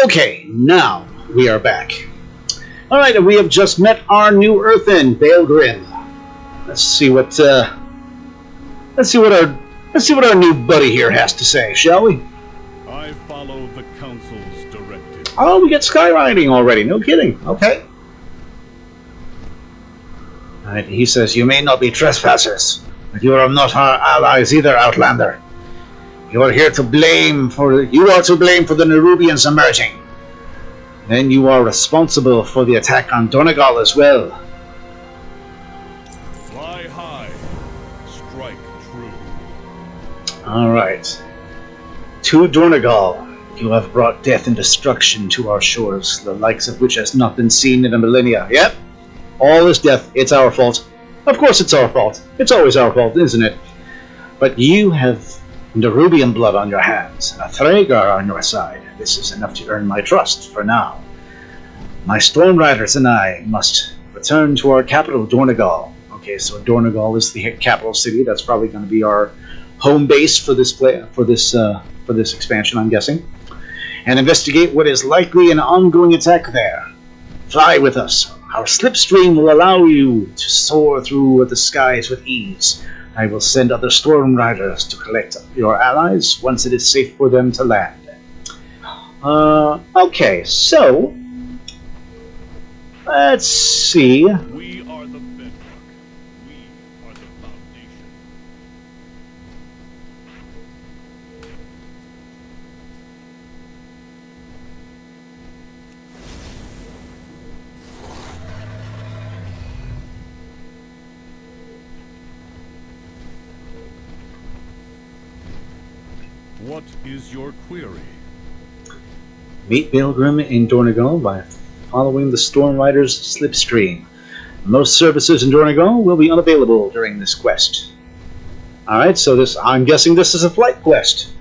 Okay, now we are back. Alright, and we have just met our new Earthen, Baelgrim. Let's see what our new buddy here has to say, shall we? I follow the council's directive. Oh, we get skywriting already, no kidding. Okay. Alright, he says, you may not be trespassers, but you are not our allies either, Outlander. You are to blame for the Nerubians emerging. Then you are responsible for the attack on Dornogal as well. Fly high, strike true. Alright. To Dornogal, you have brought death and destruction to our shores, the likes of which has not been seen in a millennia. Yep. All is death. It's our fault. Of course it's our fault. It's always our fault, isn't it? But you have Nerubian blood on your hands, and a Thragar on your side. This is enough to earn my trust for now. My Storm Riders and I must return to our capital, Dornogal. Okay, so Dornogal is the capital city. That's probably going to be our home base for this expansion, I'm guessing. And investigate what is likely an ongoing attack there. Fly with us. Our slipstream will allow you to soar through the skies with ease. I will send other Storm Riders to collect your allies once it is safe for them to land. Okay, so let's see. We are the bedrock. We are the foundation. What is your query? Meet Baelgrim in Dornogal by following the Storm Rider's slipstream. Most services in Dornogal will be unavailable during this quest. Alright, so I'm guessing this is a flight quest.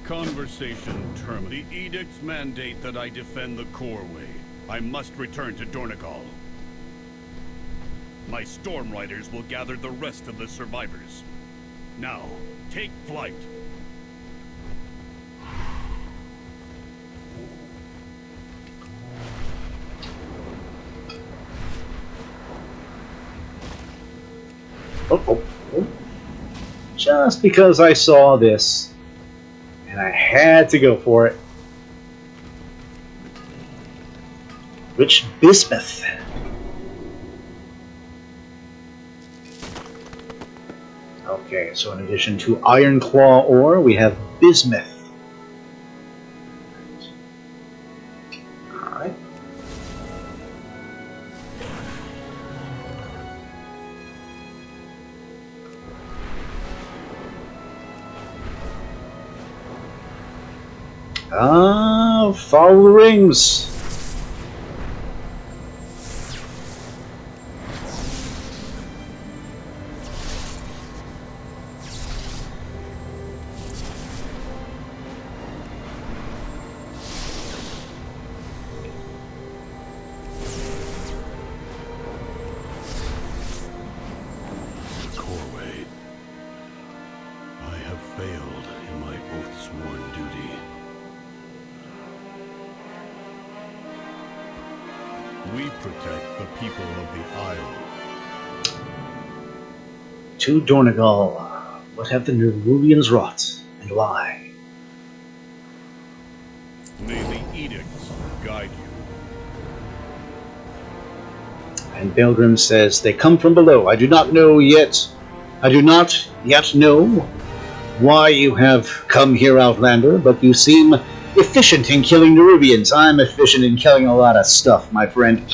Conversation terminated. The edicts mandate that I defend the Coreway. I must return to Dornogal. My Storm Riders will gather the rest of the survivors. Now, take flight. Oh. Just because I saw this, and I had to go for it. Rich bismuth. Okay, so in addition to iron claw ore, we have bismuth. Alright. Follow the rings. Coreway, I have failed in my oath-sworn duty. We protect the people of the Isle. To Dornogal, what have the Nerubians wrought, and why? May the edicts guide you. And Baelgrim says, they come from below. I do not yet know why you have come here, Outlander, but you seem efficient in killing Nerubians. I'm efficient in killing a lot of stuff, my friend.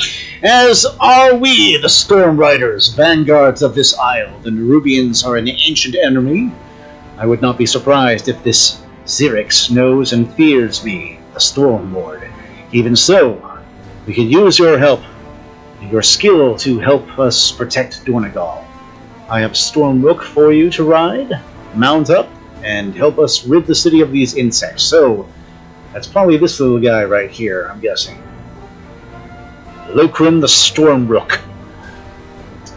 As are we, the Storm Riders, vanguards of this isle. The Nerubians are an ancient enemy. I would not be surprised if this Xerix knows and fears me, the Storm Lord. Even so, we could use your help, your skill to help us protect Dornogal. I have Storm Rook for you to ride, mount up, and help us rid the city of these insects. So, that's probably this little guy right here, I'm guessing. Lokrim the Storm Rook.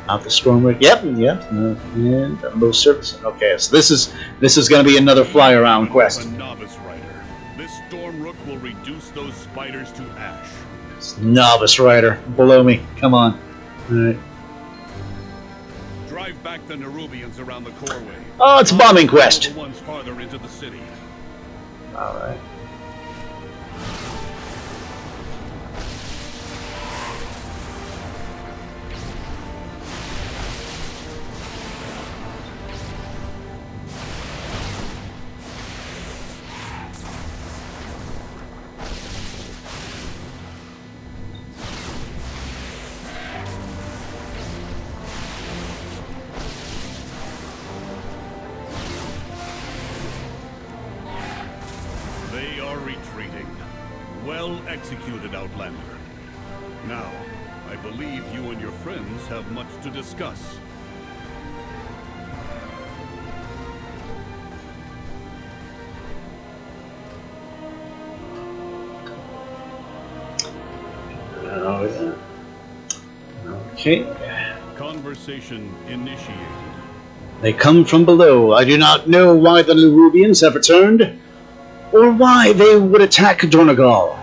Not the Storm Rook. Yep. And most service. Okay, so this is going to be another fly around quest. A novice rider. This Storm Rook will Novice rider, below me. Come on. All right. Drive back the Nerubians around the coreway. Oh, it's a bombing quest. The ones farther into the city. All right. They are retreating. Well executed, Outlander. Now, I believe you and your friends have much to discuss. Oh, yeah. Okay. Conversation initiated. They come from below. I do not know why the Nerubians have returned, or why they would attack Dornogal.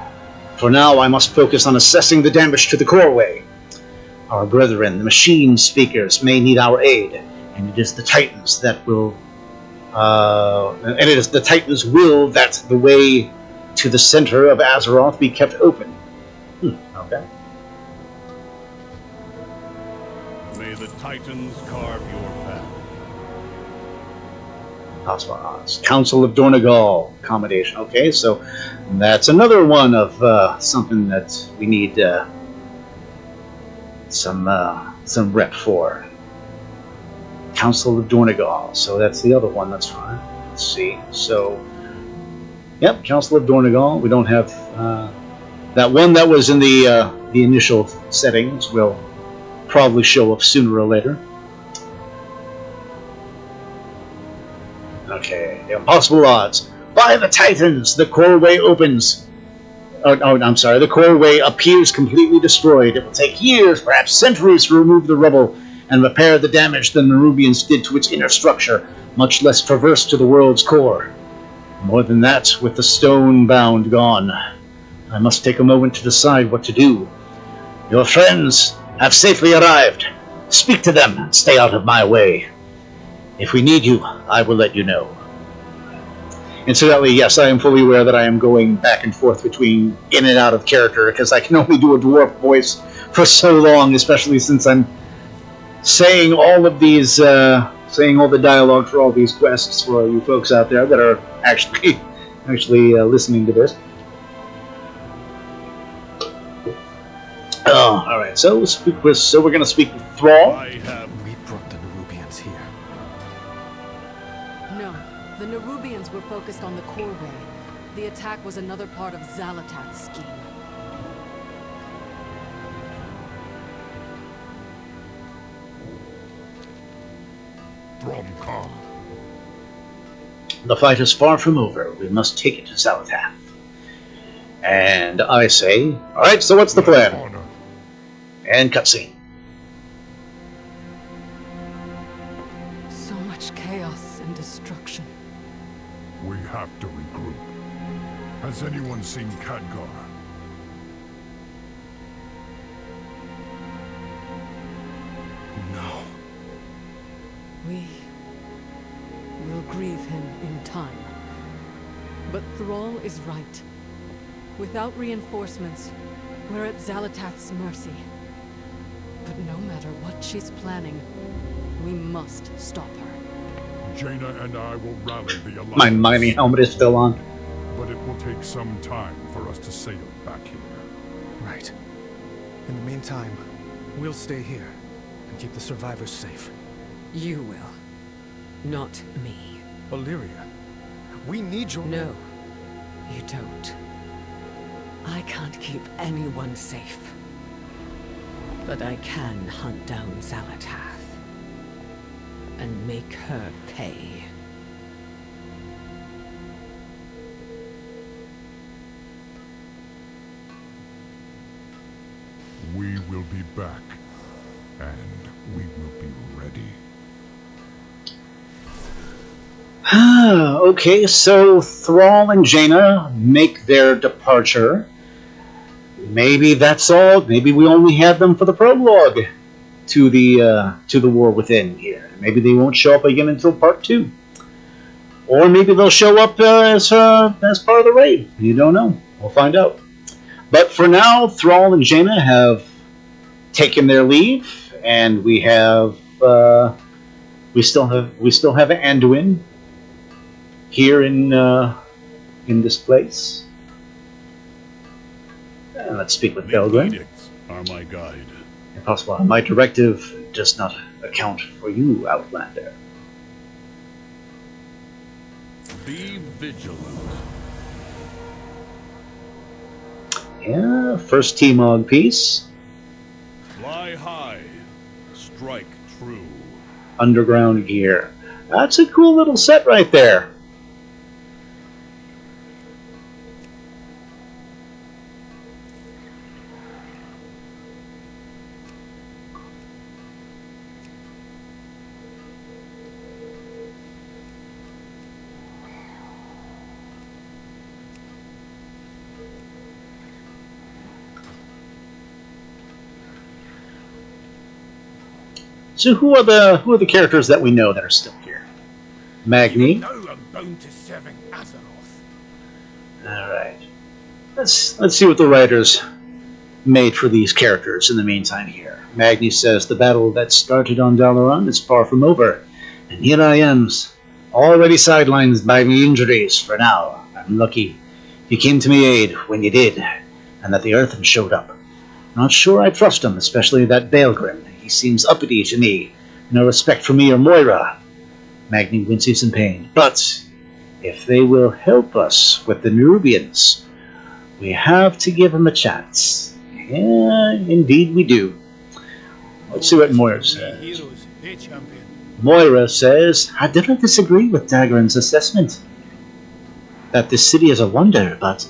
For now, I must focus on assessing the damage to the coreway. Our brethren, the machine speakers, may need our aid, and it is the Titans that will. And it is the Titans' will that the way to the center of Azeroth be kept open. Okay. May the Titans carve your path. Council of Dornogal accommodation. Okay, so that's another one of something that we need some rep for. Council of Dornogal. So that's the other one. That's fine. Let's see. So, yep, Council of Dornogal. We don't have that one that was in the initial settings. Will probably show up sooner or later. Okay, the impossible odds. By the Titans, the coreway opens. I'm sorry, the coreway appears completely destroyed. It will take years, perhaps centuries, to remove the rubble and repair the damage the Nerubians did to its inner structure, much less traverse to the world's core. More than that, with the stone bound gone, I must take a moment to decide what to do. Your friends have safely arrived. Speak to them and stay out of my way. If we need you, I will let you know. Incidentally, yes, I am fully aware that I am going back and forth between in and out of character, because I can only do a dwarf voice for so long, especially since I'm saying all of these, saying all the dialogue for all these quests for you folks out there that are actually listening to this. Oh, all right. So we're going to speak with Thrall. We brought the Nerubians here. No, the Nerubians were focused on the coreway. The attack was another part of Xalatath's scheme. Dornogal. The fight is far from over. We must take it to Xalatath. And I say, all right. So what's the plan? Honor. And cutscene. So much chaos and destruction. We have to regroup. Has anyone seen Khadgar? No. We will grieve him in time. But Thrall is right. Without reinforcements, we're at Xalatath's mercy. But no matter what she's planning, we must stop her. Jaina and I will rally the Alliance. My mining helmet is still on. But it will take some time for us to sail back here. Right. In the meantime, we'll stay here and keep the survivors safe. You will. Not me. Illyria, we need your... No, you don't. I can't keep anyone safe. But I can hunt down Xalatath. And make her pay. We will be back. And we will be ready. Okay, so Thrall and Jaina make their departure. maybe that's all. Maybe we only had them for the prologue to the War Within here. Maybe they won't show up again until part 2. Or maybe they'll show up as part of the raid. You don't know. We'll find out. But for now, Thrall and Jaina have taken their leave, and we still have Anduin here in this place. And let's speak with Belgrin. Edicts are my guide. Impossible. My directive does not account for you, Outlander. Be vigilant. Yeah, first T-Mog piece. Fly high. Strike true. Underground gear. That's a cool little set right there. So who are the characters that we know that are still here? Magni. No, I'm bound to serving Azeroth. All right. Let's see what the writers made for these characters in the meantime here. Magni says the battle that started on Dalaran is far from over, and here I am, already sidelined by my injuries for now. I'm lucky you came to my aid when you did, and that the Earthen showed up. Not sure I trust him, especially that Belgrin. He seems uppity to me. No respect for me or Moira. Magni winces in pain. But if they will help us with the Nerubians, we have to give them a chance. Yeah, indeed we do. Let's see what Moira says. Heroes, they champion. Moira says, I do not disagree with Dagran's assessment that this city is a wonder, but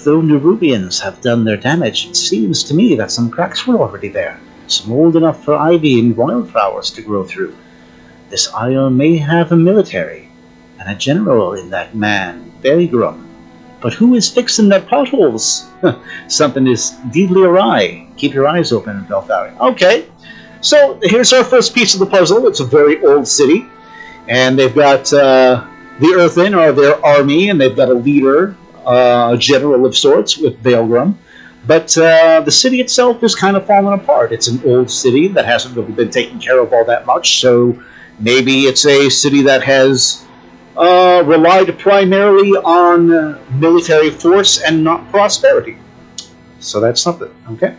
though Nerubians have done their damage, it seems to me that some cracks were already there. Some old enough for ivy and wildflowers to grow through. This isle may have a military and a general in that man, Belgrum. But who is fixing their potholes? Something is deeply awry. Keep your eyes open, Belthari. Okay, so here's our first piece of the puzzle. It's a very old city, and they've got the Earthen, or their army, and they've got a leader, a general of sorts, with Belgrum. But the city itself is kind of falling apart. It's an old city that hasn't really been taken care of all that much, so maybe it's a city that has relied primarily on military force and not prosperity. So that's something, okay?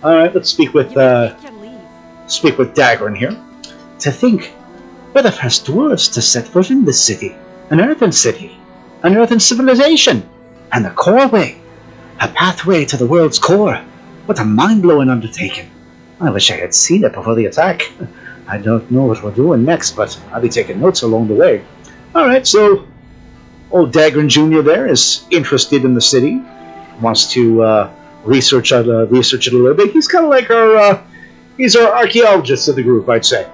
All right, let's speak with Dagran here. To think, we're the first dwarves to set foot in this city. An Earthen city. An Earthen civilization. And the Coreway. A pathway to the world's core. What a mind-blowing undertaking. I wish I had seen it before the attack. I don't know what we're doing next, but I'll be taking notes along the way. Alright, so old Dagran Jr. there is interested in the city. Wants to research it a little bit. He's kind of like he's our archaeologist of the group, I'd say.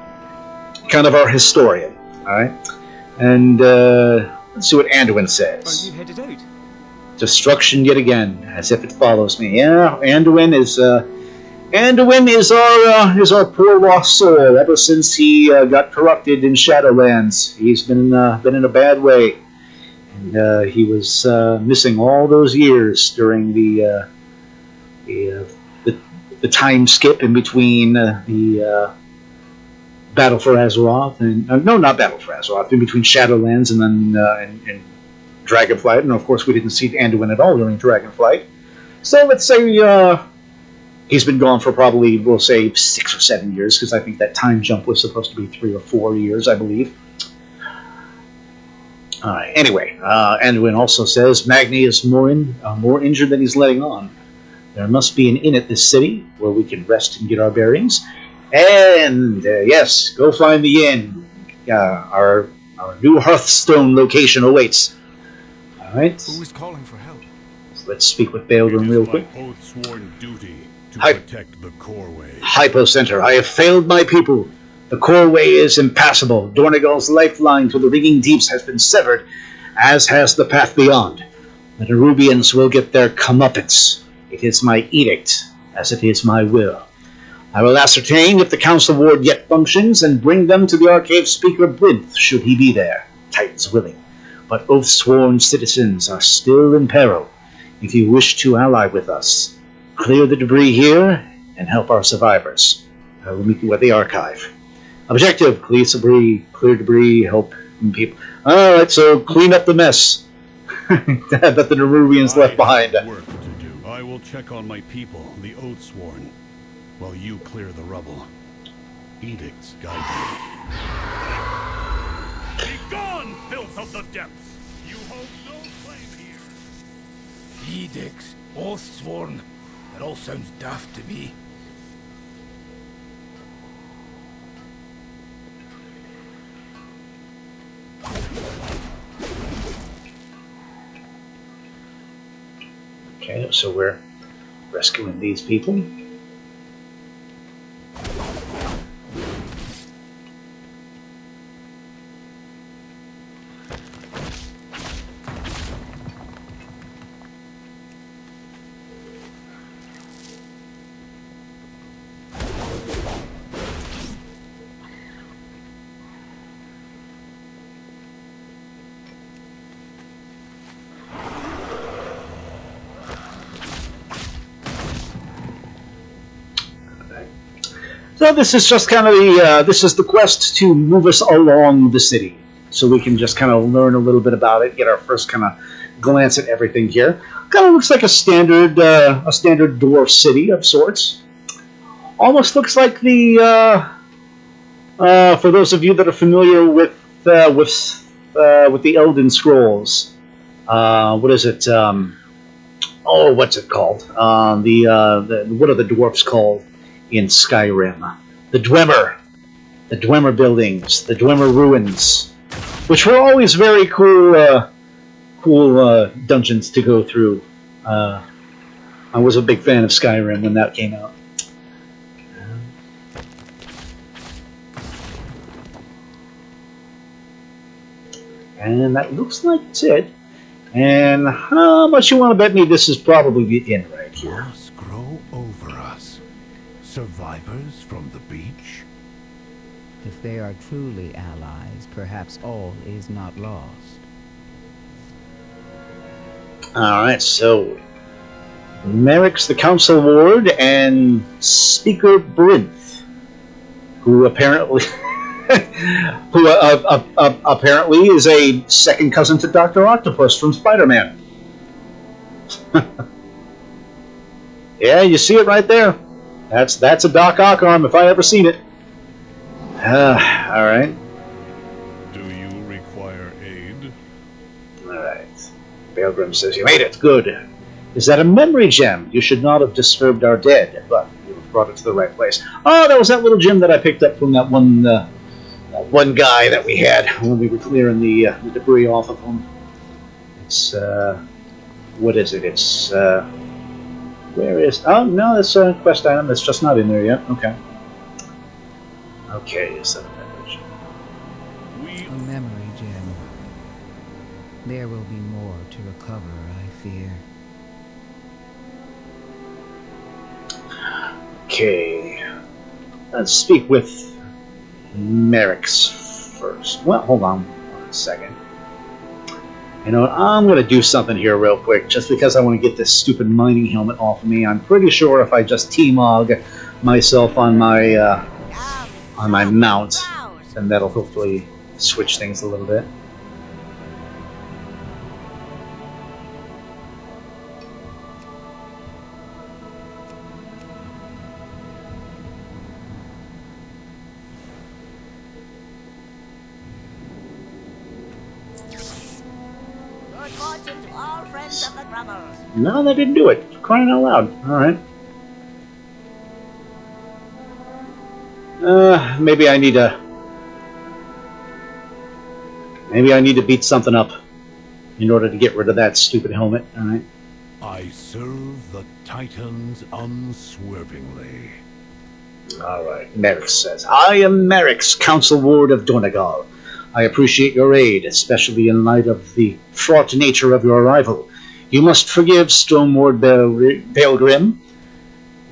Kind of our historian. Alright? And let's see what Anduin says. Are you headed out? Destruction yet again, as if it follows me. Yeah, Anduin is our poor lost soul. Ever since he got corrupted in Shadowlands, he's been in a bad way, and he was missing all those years during the time skip in between the Battle for Azeroth and no, not Battle for Azeroth, in between Shadowlands and then and Dragonflight, and of course we didn't see Anduin at all during Dragonflight. So let's say he's been gone for probably, we'll say, 6 or 7 years, because I think that time jump was supposed to be 3 or 4 years, I believe. Alright, anyway, Anduin also says Magni is more injured than he's letting on. There must be an inn at this city where we can rest and get our bearings. And, yes, go find the inn. Our new Hearthstone location awaits. Alright. Who is calling for help? So let's speak with Belgrin real quick. My oath-sworn duty to Hi. protect the Coreway. Hypocenter, I have failed my people. The Coreway is impassable. Dornogal's lifeline to the ringing deeps has been severed, as has the path beyond. The Nerubians will get their comeuppance It is my edict, as it is my will. I will ascertain if the council ward yet functions and bring them to the Arcade Speaker Brinth, should he be there, Titans willing. But oath-sworn citizens are still in peril. If you wish to ally with us, clear the debris here and help our survivors. I will meet you at the archive. Objective, clear debris, help people. Alright, so clean up the mess that the Nerubians left behind. Work to do. I will check on my people, the Oathsworn, while you clear the rubble. Edicts guide me. Be gone, filth of the depths! You hold no claim here. Edicts, Oathsworn. That all sounds daft to me. Okay, so we're rescuing these people. So this is just kind of this is the quest to move us along the city, so we can just kind of learn a little bit about it, get our first kind of glance at everything here. Kind of looks like a standard dwarf city of sorts. Almost looks like the for those of you that are familiar with the Elden Scrolls, what is it? What's it called? What are the dwarfs called in Skyrim? The Dwemer buildings, the Dwemer ruins, which were always very cool dungeons to go through. I was a big fan of Skyrim when that came out. And that looks like it's it. And how much you want to bet me this is probably the inn right here? Moss grow over us. Survivors from the beach? If they are truly allies, perhaps all is not lost. Alright, so Merrick's the council ward and Speaker Brinth, who apparently apparently is a second cousin to Dr. Octopus from Spider-Man. Yeah, you see it right there. That's a Doc Ock arm if I ever seen it. Alright. Do you require aid? Alright. Baelgrim says, you made it. Good. Is that a memory gem? You should not have disturbed our dead, but you brought it to the right place. Oh, that was that little gem that I picked up from that one guy that we had when we were clearing the debris off of him. It's, what is it? It's, where is... Oh, no, that's a quest item that's just not in there yet. Okay. Okay, is that a memory gem? A memory gem. There will be more to recover, I fear. Okay. Let's speak with Merrick's first. Well, hold on a second. You know what? I'm going to do something here real quick, just because I want to get this stupid mining helmet off of me. I'm pretty sure if I just T-Mog myself on my mount, then that'll hopefully switch things a little bit. No, that didn't do it. Crying out loud. Alright. Maybe I need to beat something up in order to get rid of that stupid helmet. Alright. I serve the Titans unswervingly. Alright, Merrick says, I am Merrick's council ward of Dornogal. I appreciate your aid, especially in light of the fraught nature of your arrival. You must forgive Stormward Baelgrim.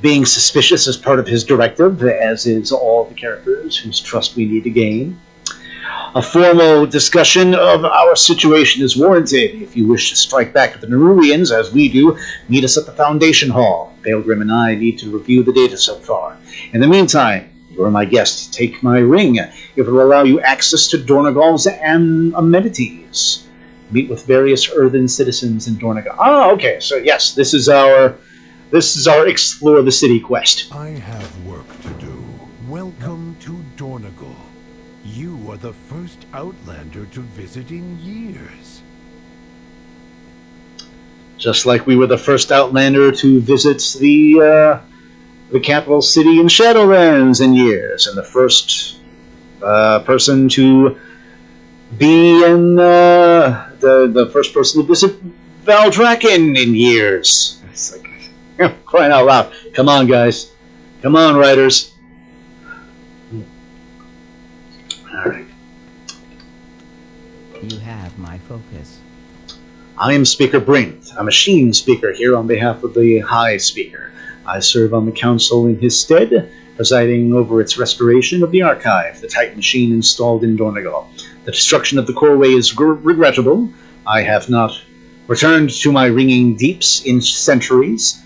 Being suspicious is part of his directive, as is all the characters whose trust we need to gain. A formal discussion of our situation is warranted. If you wish to strike back at the Nerubians, as we do, meet us at the Foundation Hall. Baelgrim and I need to review the data so far. In the meantime, you are my guest. Take my ring. It will allow you access to Dornogal's amenities. Meet with various Earthen citizens in Dornogal. Ah, okay. So yes, this is our explore the city quest. I have work to do. Welcome to Dornogal. You are the first Outlander to visit in years. Just like we were the first Outlander to visit the capital city in Shadowlands in years, and the first person to be in the first person to visit Valdrakken in years. It's like crying out loud! Come on, guys! Come on, writers! All right. You have my focus. I am Speaker Brynth, a machine speaker here on behalf of the High Speaker. I serve on the Council in his stead, presiding over its restoration of the Archive, the Titan machine installed in Dornogal. The destruction of the Coreway is regrettable. I have not returned to my ringing deeps in centuries.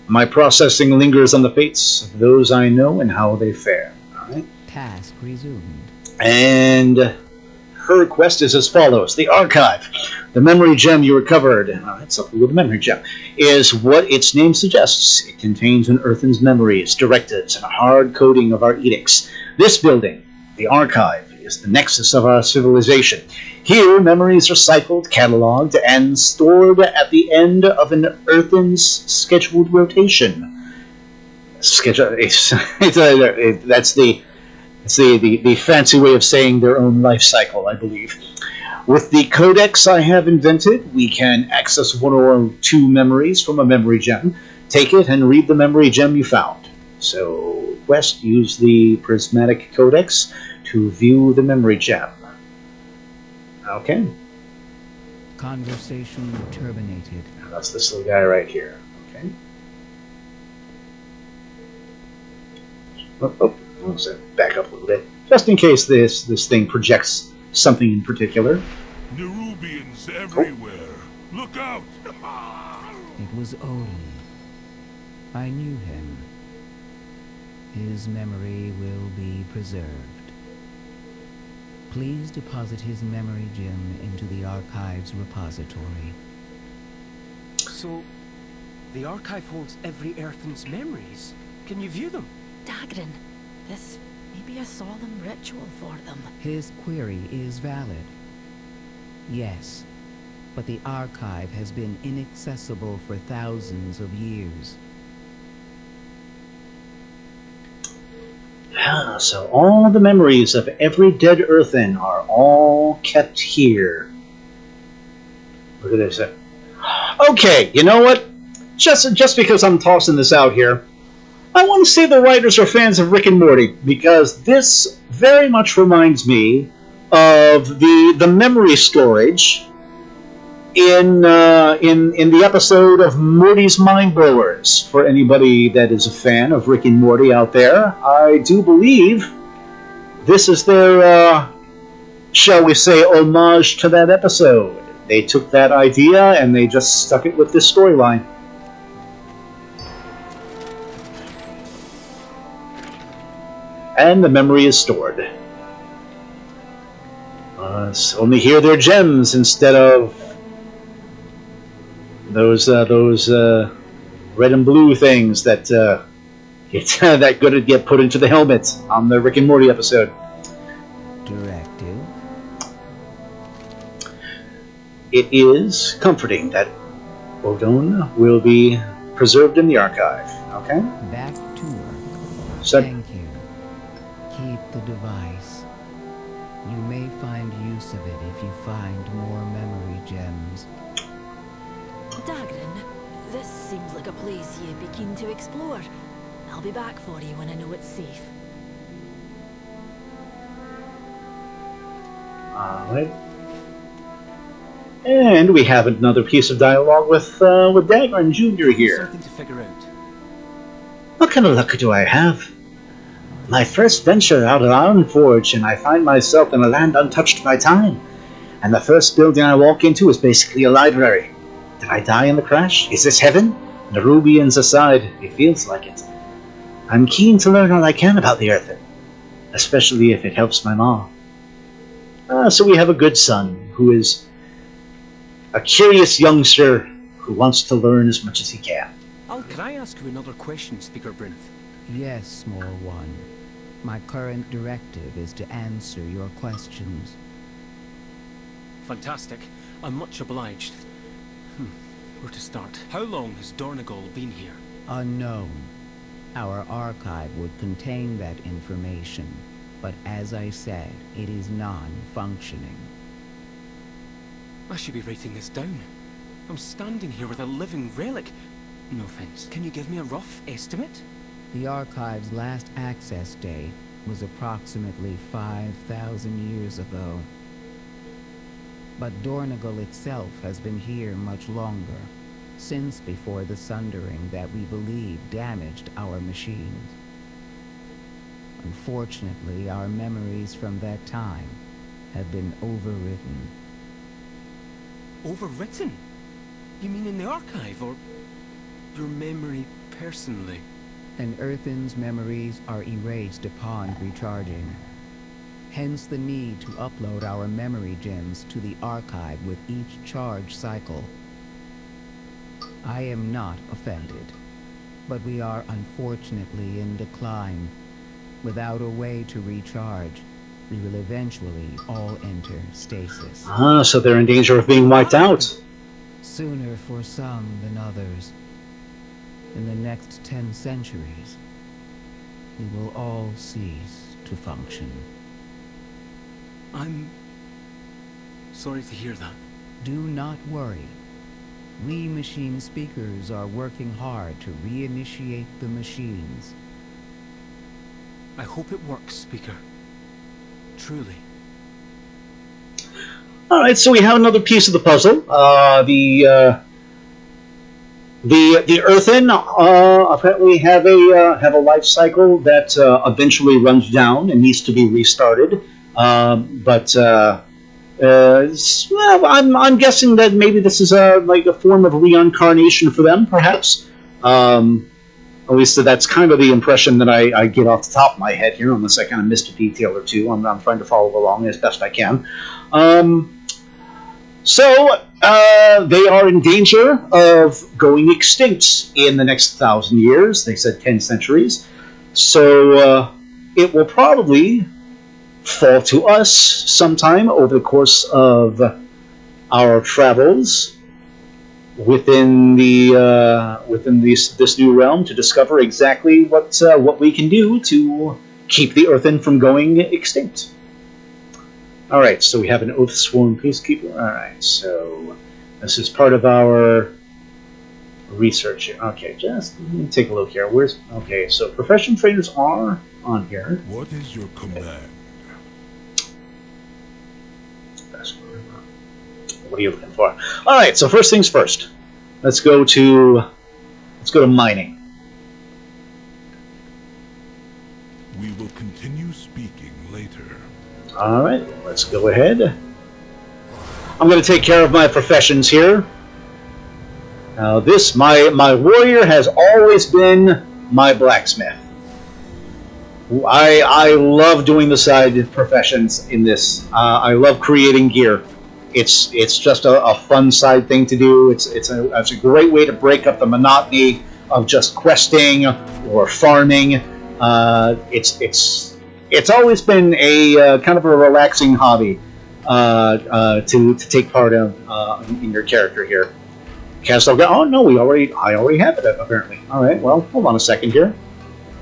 My processing lingers on the fates of those I know and how they fare. All right. Task resumed. And her quest is as follows. The Archive, the memory gem you recovered, it's something with the memory gem, is what its name suggests. It contains an Earthen's memories, directives, and a hard coding of our edicts. This building, the Archive, is the nexus of our civilization. Here, memories are cycled, cataloged, and stored at the end of an Earthen's scheduled rotation. That's the fancy way of saying their own life cycle, I believe. With the codex I have invented, we can access one or two memories from a memory gem. Take it and read the memory gem you found. So, quest, use the prismatic codex to view the memory gem. Okay. Conversation terminated. Now that's this little guy right here. Okay. Let's back up a little bit, just in case this thing projects something in particular. Nerubians everywhere. Look out! It was Odin. I knew him. His memory will be preserved. Please deposit his memory gem into the Archive's repository. So, the Archive holds every Earthen's memories. Can you view them? Dagrin, this may be a solemn ritual for them. His query is valid. Yes, but the Archive has been inaccessible for thousands of years. So all the memories of every dead Earthen are all kept here. Look at this. Okay, you know what? Just because I'm tossing this out here, I want to say the writers are fans of Rick and Morty, because this very much reminds me of the memory storage in the episode of Morty's Mind Blowers. For anybody that is a fan of Rick and Morty out there, I do believe this is their, shall we say, homage to that episode. They took that idea and they just stuck it with this storyline. And the memory is stored. Only here they're gems instead of those red and blue things that get put into the helmet on the Rick and Morty episode. Directive. It is comforting that Odin will be preserved in the Archive. Okay. Back to work. So, thank you. Keep the device. You may find use of it if you find more memory gems. Dagrin, this seems like a place you'd be keen to explore. I'll be back for you when I know it's safe. Alright. And we have another piece of dialogue with Dagran Jr. here. Something to figure out. What kind of luck do I have? My first venture out of Ironforge, and I find myself in a land untouched by time. And the first building I walk into is basically a library. Did I die in the crash? Is this heaven? Nerubians aside, it feels like it. I'm keen to learn all I can about the Earthen, especially if it helps my mom. So we have a good son, who is a curious youngster who wants to learn as much as he can. Can I ask you another question, Speaker Brinth? Yes, small one. My current directive is to answer your questions. Fantastic. I'm much obliged. Where to start? How long has Dornogal been here? Unknown. Our archive would contain that information, but as I said, it is non-functioning. I should be writing this down. I'm standing here with a living relic. No offense. Can you give me a rough estimate? The archive's last access date was approximately 5,000 years ago. But Dornogal itself has been here much longer, since before the sundering that we believe damaged our machines. Unfortunately, our memories from that time have been overwritten. Overwritten? You mean in the archive, or your memory personally? An Earthen's memories are erased upon recharging. Hence the need to upload our memory gems to the archive with each charge cycle. I am not offended, but we are unfortunately in decline. Without a way to recharge, we will eventually all enter stasis. So they're in danger of being wiped out. Sooner for some than others. In the next 10 centuries, we will all cease to function. I'm sorry to hear that. Do not worry. We machine speakers are working hard to reinitiate the machines. I hope it works, Speaker. Truly. Alright, so we have another piece of the puzzle. The Earthen apparently have a life cycle that eventually runs down and needs to be restarted. Well, I'm guessing that maybe this is like a form of reincarnation for them, perhaps. At least that's kind of the impression that I get off the top of my head here, unless I kind of missed a detail or two. I'm trying to follow along as best I can. So they are in danger of going extinct in the next 1,000 years. They said 10 centuries. So it will probably fall to us sometime over the course of our travels within this new realm to discover exactly what we can do to keep the Earthen from going extinct. Alright, so we have an oath-sworn peacekeeper. Alright, so this is part of our research here. Okay, just let me take a look here. Okay, so profession trainers are on here. What is your command? What are you looking for? Alright, so first things first. Let's go to mining. We will continue speaking later. Alright, let's go ahead. I'm going to take care of my professions here. Now my warrior has always been my blacksmith. I love doing the side professions in this. I love creating gear. It's just a fun side thing to do. It's a great way to break up the monotony of just questing or farming. It's always been a kind of a relaxing hobby to take part of in your character here. Castle, oh no, I already have it apparently. All right, well, hold on a second here.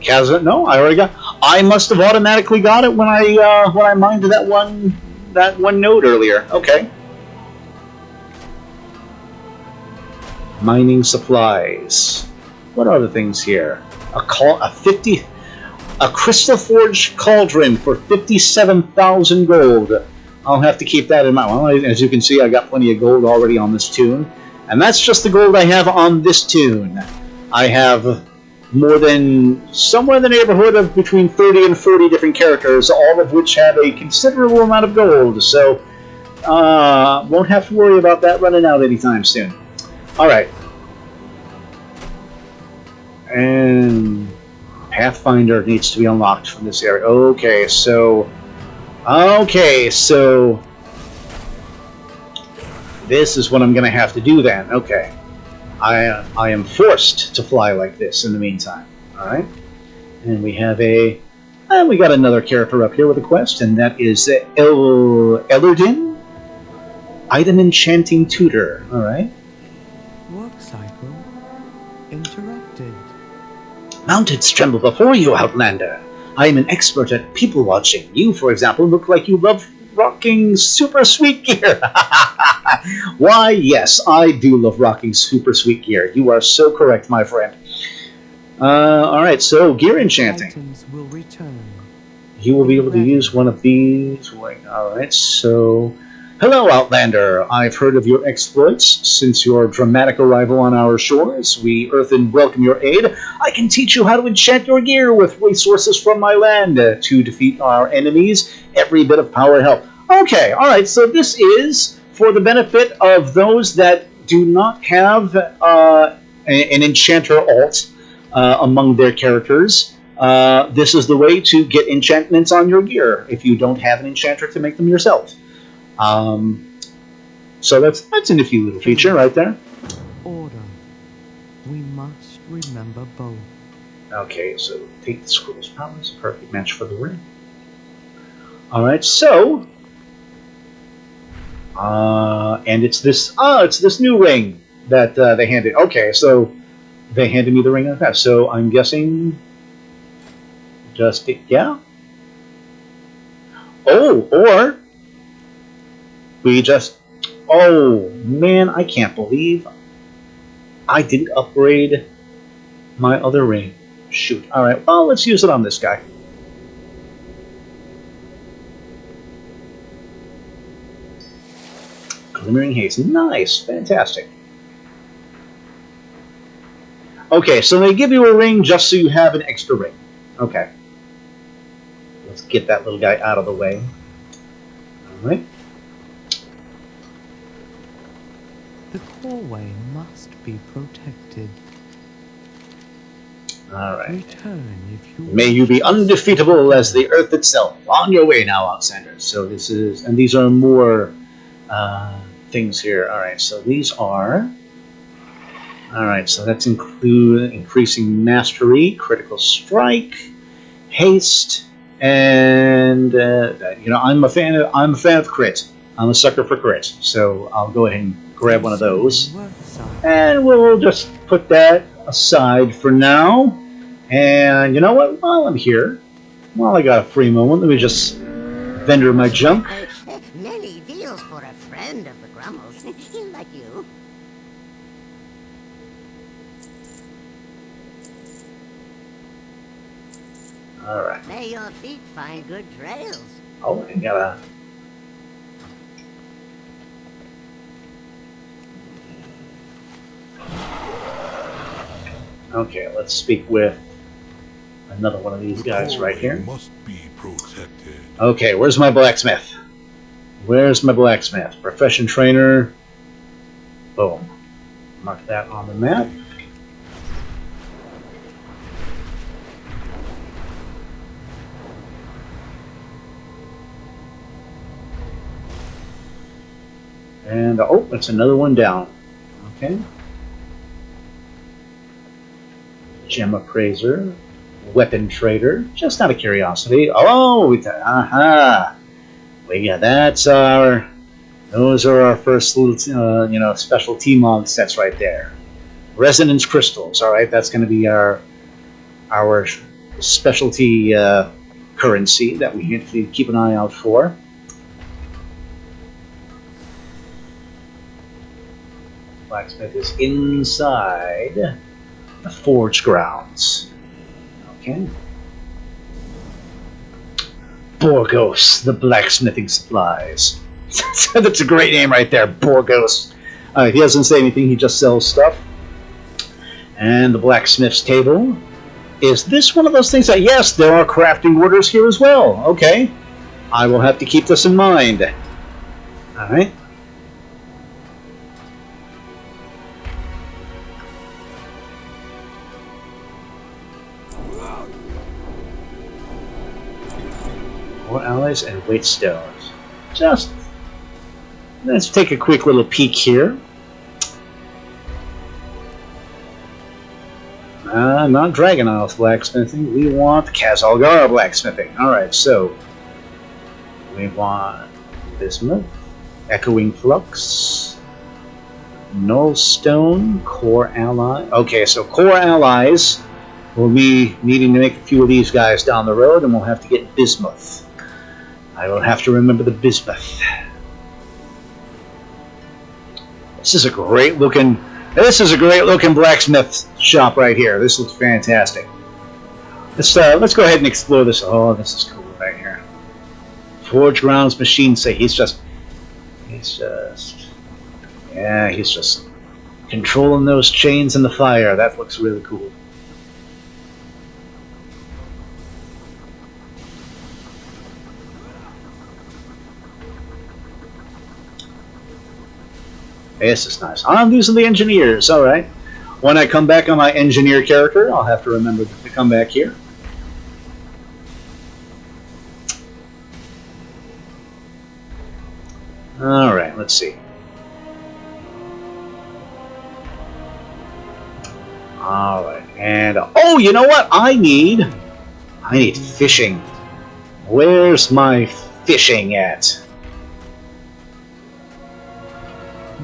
Kaz, no, I already got. I must have automatically got it when I mined that one node earlier. Okay. Mining supplies. What are the things here? A crystal forged cauldron for 57,000 gold. I'll have to keep that in mind. Well, as you can see, I got plenty of gold already on this tune. And that's just the gold I have on this tune. I have more than, somewhere in the neighborhood of between 30 and 40 different characters, all of which have a considerable amount of gold. So, won't have to worry about that running out anytime soon. Alright. And Pathfinder needs to be unlocked from this area. Okay, so this is what I'm going to have to do then. Okay. I am forced to fly like this in the meantime. Alright. And we have we got another character up here with a quest, and that is Earthen, Item Enchanting Tutor. Alright. Work cycle interrupted. Mountains tremble before you, Outlander. I am an expert at people watching. You, for example, look like you love rocking super sweet gear. Why, yes, I do love rocking super sweet gear. You are so correct, my friend. Alright, so gear enchanting. Items will return. You will be able to use one of these. Alright, so... Hello, Outlander. I've heard of your exploits. Since your dramatic arrival on our shores, we Earthen welcome your aid. I can teach you how to enchant your gear with resources from my land to defeat our enemies. Every bit of power help. Okay, alright, so this is for the benefit of those that do not have an enchanter alt among their characters. This is the way to get enchantments on your gear if you don't have an enchanter to make them yourself. So that's a nifty little feature right there. Order. We must remember both. Okay, so take the scroll's powers. Perfect match for the ring. Alright, so... and it's this new ring that they handed. Okay, so they handed me the ring of that. So I'm guessing yeah. Oh, or we just... Oh, man, I can't believe I didn't upgrade my other ring. Shoot. Alright, well, let's use it on this guy. Glimmering Haze. Nice. Fantastic. Okay, so they give you a ring just so you have an extra ring. Okay. Let's get that little guy out of the way. Alright. The coreway must be protected. Alright. Return if you May you be undefeatable as the earth itself. On your way now, Outlander. So this is... And these are more things here. Alright, so these are... Alright, so that's include increasing mastery, critical strike, haste, and you know, I'm a fan of crit. I'm a sucker for crit, so I'll go ahead and grab one of those, and we'll just put that aside for now. And you know what? While I'm here, while I got a free moment, let me just vendor my junk. Many deals for a friend of the Grummels, like you. Alright. May your feet find good trails. Oh, I gotta... Okay, let's speak with another one of these guys right here. Must be protected. Okay, where's my blacksmith? Where's my blacksmith? Profession trainer. Boom. Mark that on the map. And, oh, that's another one down. Okay. Gem appraiser. Weapon trader. Just out of curiosity. Oh, aha. We got, those are our first little, you know, special T-Mog sets right there. Resonance crystals, alright, that's going to be our specialty currency that we need to keep an eye out for. Blacksmith is inside the forge grounds. Okay. Borgos, the blacksmithing supplies. That's a great name right there, Borgos. He doesn't say anything, he just sells stuff. And the blacksmith's table. Is this one of those things that, yes, there are crafting orders here as well. Okay. I will have to keep this in mind. Alright. More allies and weight stones. Just let's take a quick little peek here. Not Dragon Isles blacksmithing. We want Kazalgar blacksmithing. Alright, so we want bismuth, echoing flux, nullstone, core ally. Okay, so core allies. We'll be needing to make a few of these guys down the road, and we'll have to get bismuth. I will have to remember the bismuth. This is a great looking blacksmith shop right here. This looks fantastic. Let's go ahead and explore this. Oh, this is cool right here. Forge Grounds machine say he's just controlling those chains in the fire. That looks really cool. This is nice. These are the engineers. All right. When I come back on my engineer character, I'll have to remember to come back here. All right. Let's see. All right. And oh, you know what? I need fishing. Where's my fishing at?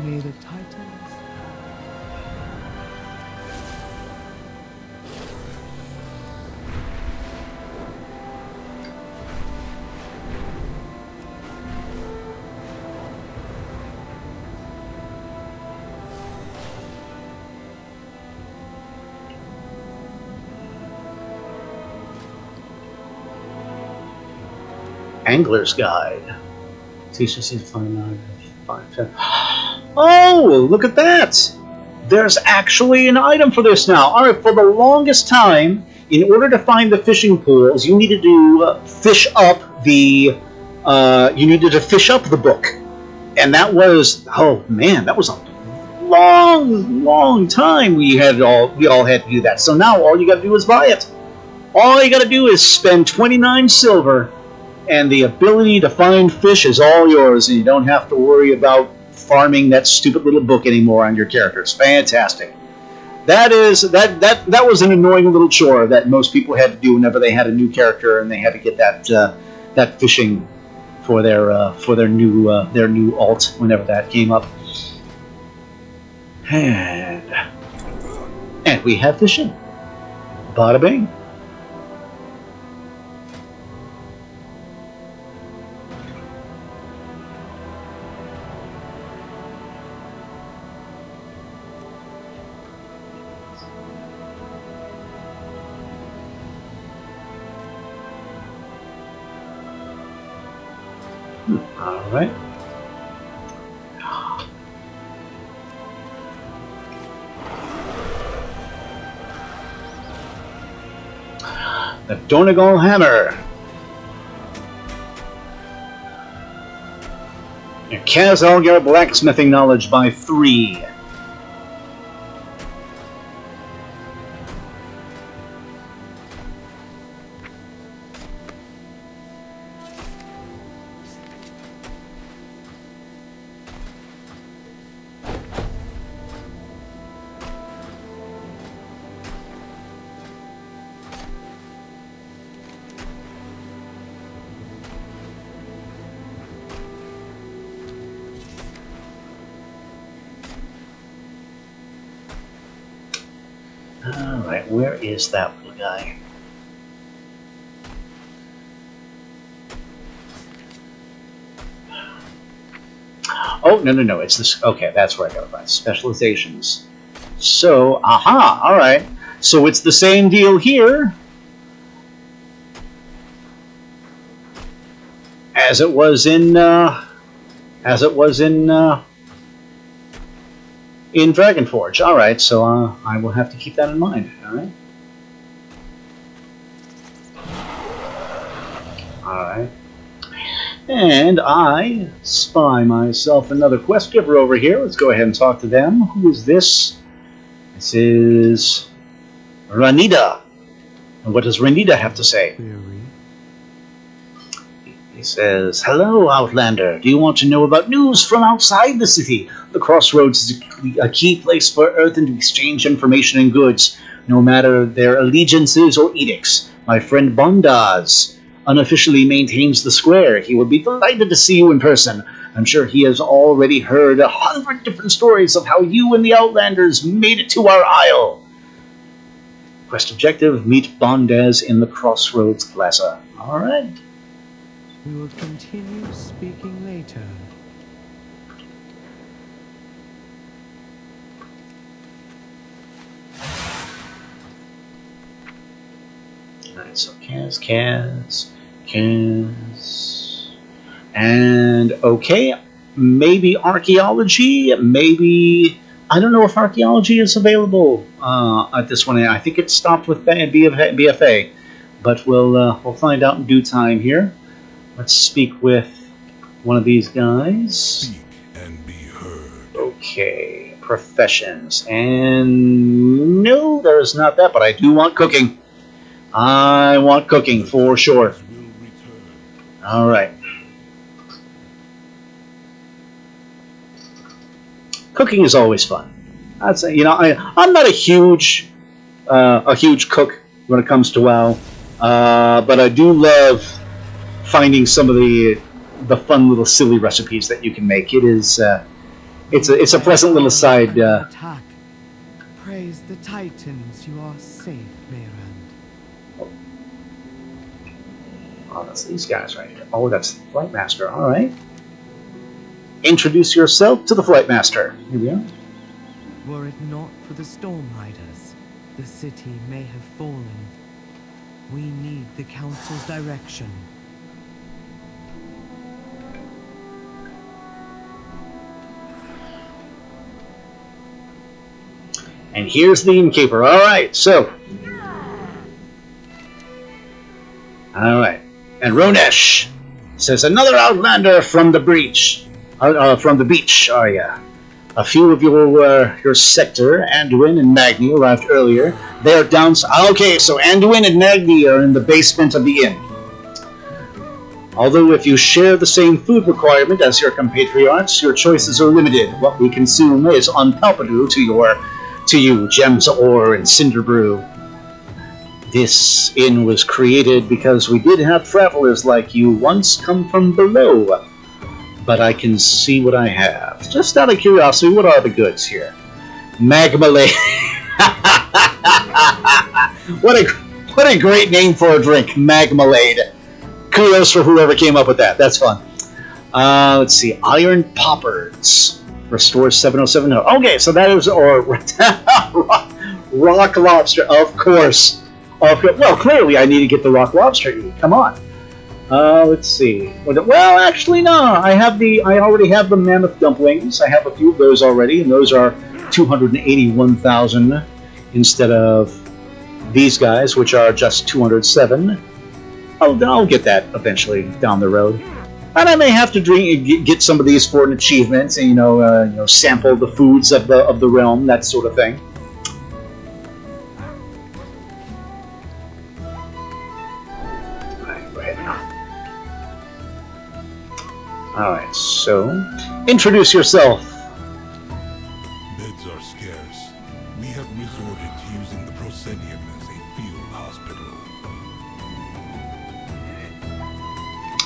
May the Titans. Angler's Guide. Teaches you to find Oh, look at that! There's actually an item for this now. Alright, for the longest time, in order to find the fishing pools, you needed to fish up the book. And that was, oh man, that was a long time we all had to do that. So now all you gotta do is buy it. All you gotta do is spend 29 silver, and the ability to find fish is all yours, and you don't have to worry about farming that stupid little book anymore on your character. It's fantastic. That was an annoying little chore that most people had to do whenever they had a new character and they had to get that fishing for their new alt whenever that came up. And we have fishing. Bada bing. All right. The Dornogal hammer. Your Kazalgar blacksmithing knowledge by 3. Alright, where is that little guy? Oh, no, it's this. Okay, that's where I gotta find specializations. So, aha, alright. So it's the same deal here. as it was in Dragonforge. All right, so I will have to keep that in mind. All right. All right. And I spy myself another quest giver over here. Let's go ahead and talk to them. Who is this? This is Ranida. And what does Ranida have to say? He says, "Hello, Outlander. Do you want to know about news from outside the city? The Crossroads is a key place for Earthen to exchange information and goods, no matter their allegiances or edicts. My friend Bondaz unofficially maintains the square. He would be delighted to see you in person. I'm sure he has already heard 100 different stories of how you and the Outlanders made it to our isle. Quest objective, meet Bondaz in the Crossroads Plaza." All right. We will continue speaking later. Alright, so Kaz. And okay, maybe archaeology, maybe... I don't know if archaeology is available at this one. I think it stopped with BFA, but we'll find out in due time here. Let's speak with one of these guys. Speak and be heard. Okay, professions. And no, there is not that, but I do want cooking. I want cooking for sure. All right. Cooking is always fun. I'd say, I'm not a huge cook when it comes to WoW, but I do love finding some of the fun little silly recipes that you can make. It is it's a pleasant little side. Attack. Praise the Titans, you are safe, Mayrand. Oh, that's these guys right here. Oh, that's the Flight Master. All right. Introduce yourself to the Flight Master. Here we are. Were it not for the Storm Riders, the city may have fallen. We need the Council's direction. And here's the innkeeper. All right, so. All right. And Ronesh says, "Another Outlander from the breach. From the beach, are ya? A few of your sector, Anduin and Magni, arrived earlier. They are down... Okay, so Anduin and Magni are in the basement of the inn. Although if you share the same food requirement as your compatriots, your choices are limited. What we consume is unpalatable to you, Gems Ore and Cinder Brew. This inn was created because we did have travelers like you once come from below. But I can see what I have. Just out of curiosity, what are the goods here? Magmalade. What a great name for a drink, Magmalade. Kudos for whoever came up with that. That's fun. Let's see, Iron Poppers. Restores 707. Okay, so that is Rock Lobster, of course. Well, clearly I need to get the Rock Lobster to eat. Come on. Let's see. Well, actually, no. I already have the Mammoth Dumplings. I have a few of those already, and those are 281,000 instead of these guys, which are just 207. I'll get that eventually down the road. And I may have to get some of these for an achievement, and sample the foods of the realm, that sort of thing. Alright, so introduce yourself. Beds are scarce. We have resorted to using the proscenium as a field hospital.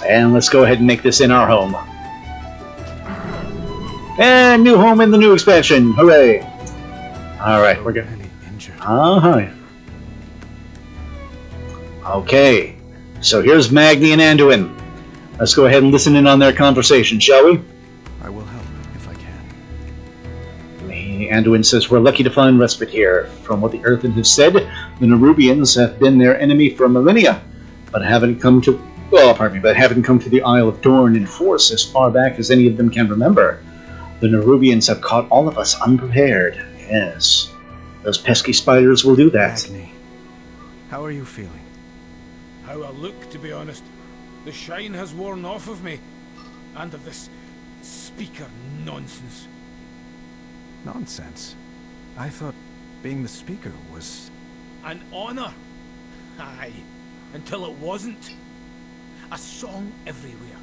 And let's go ahead and make this in our home. And new home in the new expansion. Hooray! Alright, we're good. Okay, so here's Magni and Anduin. Let's go ahead and listen in on their conversation, shall we? I will help if I can. Anduin says, "We're lucky to find respite here. From what the Earthen have said, the Nerubians have been their enemy for millennia, but haven't come to Well, pardon me, but having come to the Isle of Dorn in force as far back as any of them can remember, the Nerubians have caught all of us unprepared. Yes. Those pesky spiders will do that. Agni, how are you feeling? How I look, to be honest. The shine has worn off of me. And of this speaker nonsense. Nonsense? I thought being the speaker was... An honor. Aye. Until it wasn't. A song everywhere.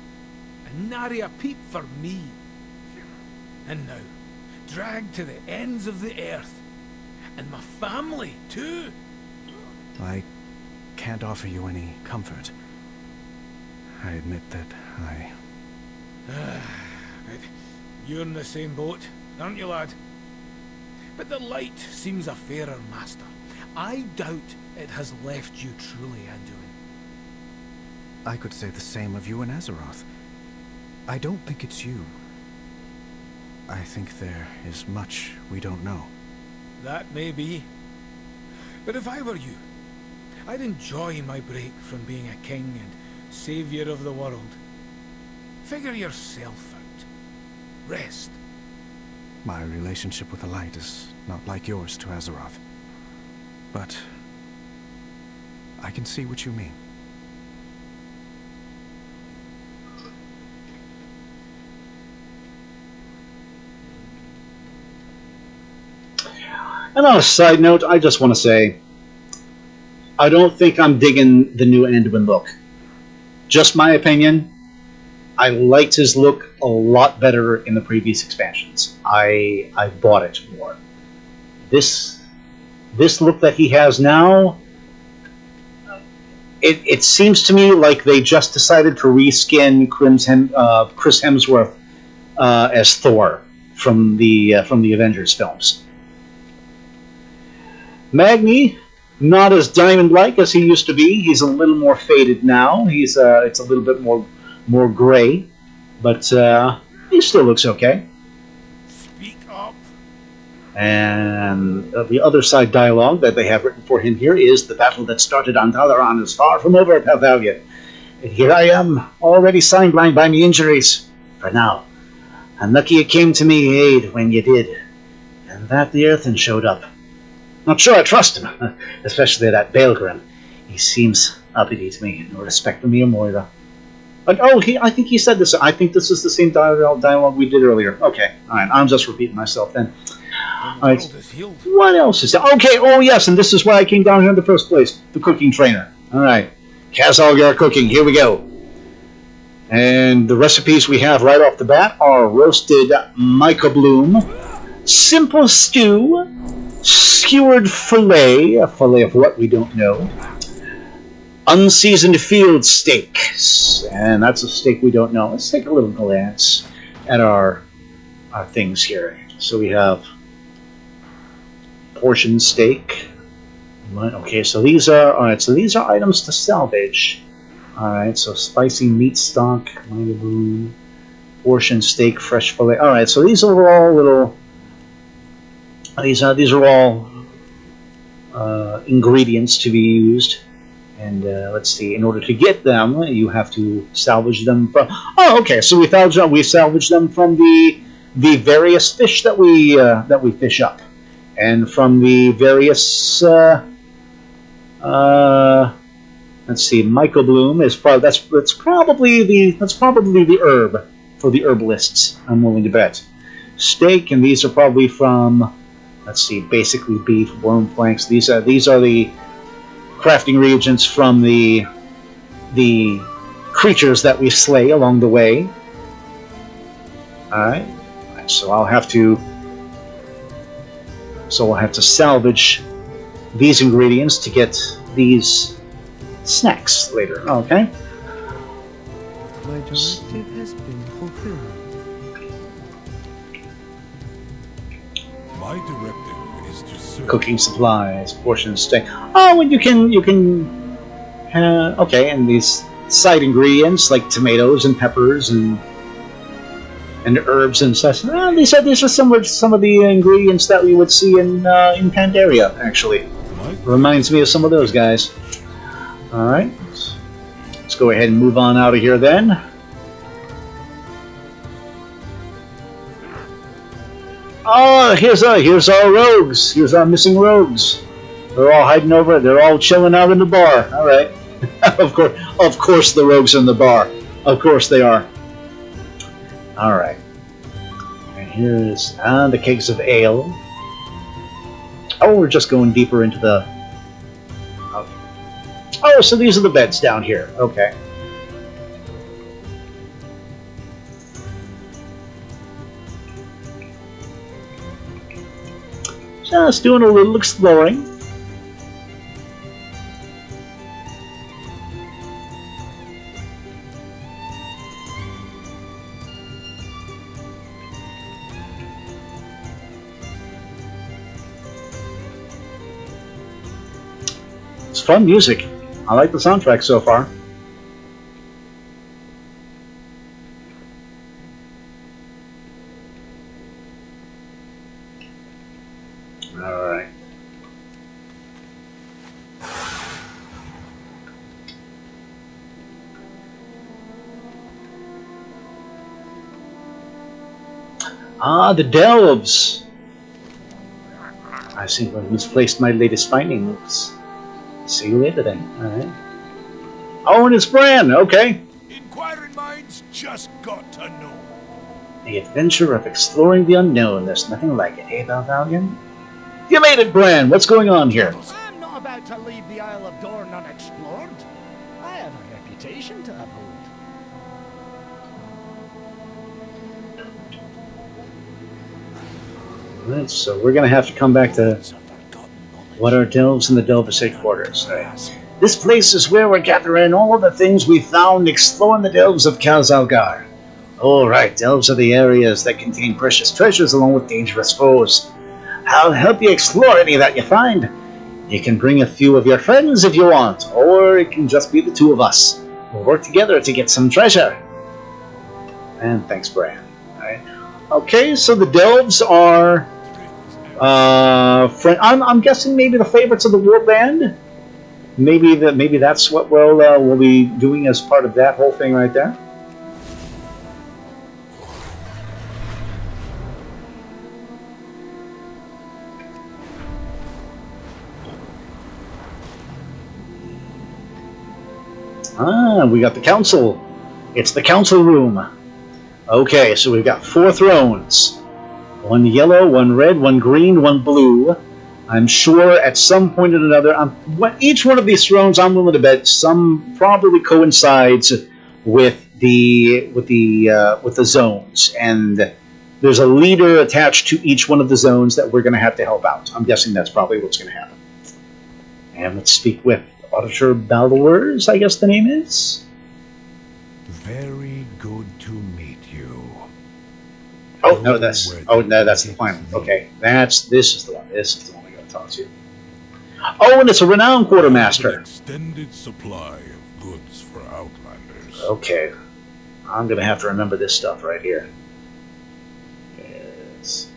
And nary a peep for me. And now, dragged to the ends of the earth. And my family, too. I can't offer you any comfort. I admit that I... But you're in the same boat, aren't you, lad? But the light seems a fairer master. I doubt it has left you truly undoing. I could say the same of you and Azeroth. I don't think it's you. I think there is much we don't know. That may be. But if I were you, I'd enjoy my break from being a king and savior of the world. Figure yourself out. Rest. My relationship with the light is not like yours to Azeroth. But I can see what you mean. And on a side note, I just want to say, I don't think I'm digging the new Anduin look. Just my opinion. I liked his look a lot better in the previous expansions. I bought it more. This look that he has now, it seems to me like they just decided to reskin Chris Hemsworth as Thor from the Avengers films. Magni, not as diamond-like as he used to be. He's a little more faded now. It's a little bit more gray, but he still looks okay. Speak up. And the other side dialogue that they have written for him here is the battle that started on Dalaran is far from over, Pelthalia. And here I am, already sidelined by me injuries. For now. And lucky it came to me aid when you did. And that the Earthen showed up. Not sure I trust him, especially that Baelgrim. He seems uppity to me, no respect for me or Moira. But, I think he said this. I think this is the same dialogue we did earlier. Okay, alright, I'm just repeating myself then. Alright, what else is there? Okay, oh yes, and this is why I came down here in the first place. The cooking trainer. Alright, Kazalgar cooking, here we go. And the recipes we have right off the bat are roasted mica bloom, simple stew, skewered fillet, a fillet of what we don't know, unseasoned field steak, and that's a steak we don't know. Let's take a little glance at our things here. So we have portion steak. Okay, so these are items to salvage. All right, so spicy meat stock, portion steak, fresh fillet. All right, so these are all little. These are all ingredients to be used, and let's see. In order to get them, you have to salvage them from. Oh, okay. So we salvage them from the various fish that we fish up, and from the various. Let's see. Michael Bloom is that's probably the herb for the herbalists. I'm willing to bet. Steak, and these are probably from. Let's see, basically beef, worm flanks. These are the crafting reagents from the creatures that we slay along the way. Alright. So I'll have to salvage these ingredients to get these snacks later. Okay. My directive has been fulfilled. My directive is to serve. Cooking supplies, portion steak. Oh, and you can. Okay, and these side ingredients like tomatoes and peppers and herbs and such. These are some of the ingredients that we would see in Pandaria. Actually, reminds me of some of those guys. All right. Let's go ahead and move on out of here then. Oh, here's our rogues. Here's our missing rogues. They're all hiding over. They're all chilling out in the bar. All right. of course, the rogues are in the bar. Of course they are. All right. And here's the kegs of ale. Oh, we're just going deeper into the. Oh, so these are the beds down here. Okay. Just doing a little exploring. It's fun music. I like the soundtrack so far. Alright. Ah, the delves! I see where who's placed my latest findings. See you later then. Alright. Oh, and it's Bran! Okay. Inquiring minds just got to know. The adventure of exploring the unknown. There's nothing like it, eh, Balvalion? You made it, Bran! What's going on here? I'm not about to leave the Isle of Dorn unexplored. I have a reputation to uphold. Right, so we're gonna have to come back to what are delves in the Delvis headquarters. Right. This place is where we're gathering all of the things we found exploring the delves of Khazalgar. All right, delves are the areas that contain precious treasures along with dangerous foes. I'll help you explore any that you find. You can bring a few of your friends if you want, or it can just be the two of us. We'll work together to get some treasure. And thanks, Bran. All right. Okay, so the delves are... I'm guessing maybe the favorites of the war band. Maybe that's what we'll be doing as part of that whole thing right there. Ah, we got the council. It's the council room. Okay, so we've got 4 thrones. 1 yellow, 1 red, 1 green, 1 blue. I'm sure at some point or another, each one of these thrones, I'm willing to bet some probably coincides with the zones, and there's a leader attached to each one of the zones that we're going to have to help out. I'm guessing that's probably what's going to happen. And let's speak with Auditor Balowers, I guess the name is. Very good to meet you. Oh no, that's the final. Okay, this is the one. This is the one we got to talk to. Oh, and it's a renowned quartermaster. An extended supply of goods for Outlanders. Okay, I'm gonna have to remember this stuff right here. Yes,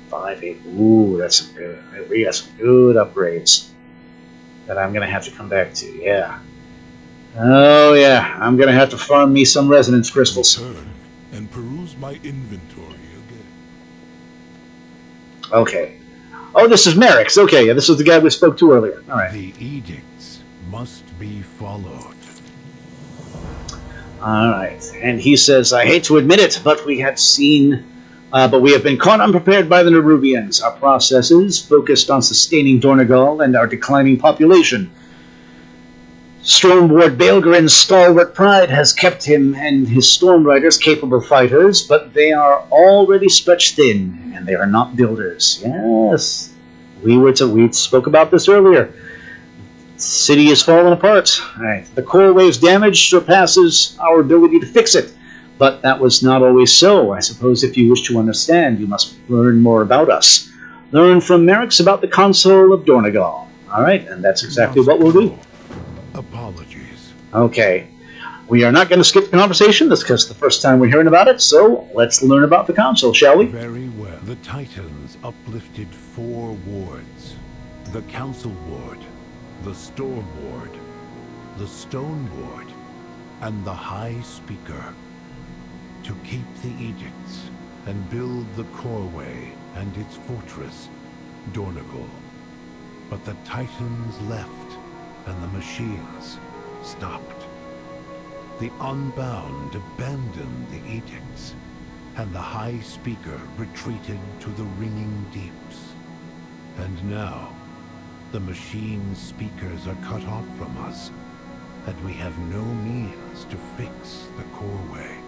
5-8. Ooh, that's some good. We got some good upgrades that I'm gonna have to come back to. Yeah. Oh yeah, I'm gonna have to farm me some resonance crystals. Return and peruse my inventory again. Okay. Oh, this is Merrick's. Okay, yeah, this was the guy we spoke to earlier. All right. The edicts must be followed. All right, and he says, "I hate to admit it, but we have been caught unprepared by the Nerubians. Our processes focused on sustaining Dornogal and our declining population. Stormward Baelgrin's stalwart pride has kept him and his storm riders capable fighters, but they are already stretched thin, and they are not builders." Yes, we spoke about this earlier. The city is falling apart. Right. The core wave's damage surpasses our ability to fix it, but that was not always so. I suppose if you wish to understand, you must learn more about us. Learn from Merrick's about the Council of Dornogal. All right, and that's exactly what we'll do. Apologies. Okay. We are not going to skip the conversation. That's because the first time we're hearing about it, so let's learn about the council, shall we? Very well. The Titans uplifted 4 wards. The Council Ward, the Storm Ward, the Stone Ward, and the High Speaker to keep the edicts and build the Coreway and its fortress, Dornogal. But the Titans left and the machines stopped. The Unbound abandoned the edicts, and the High Speaker retreated to the ringing deeps. And now, the machine speakers are cut off from us, and we have no means to fix the Coreway.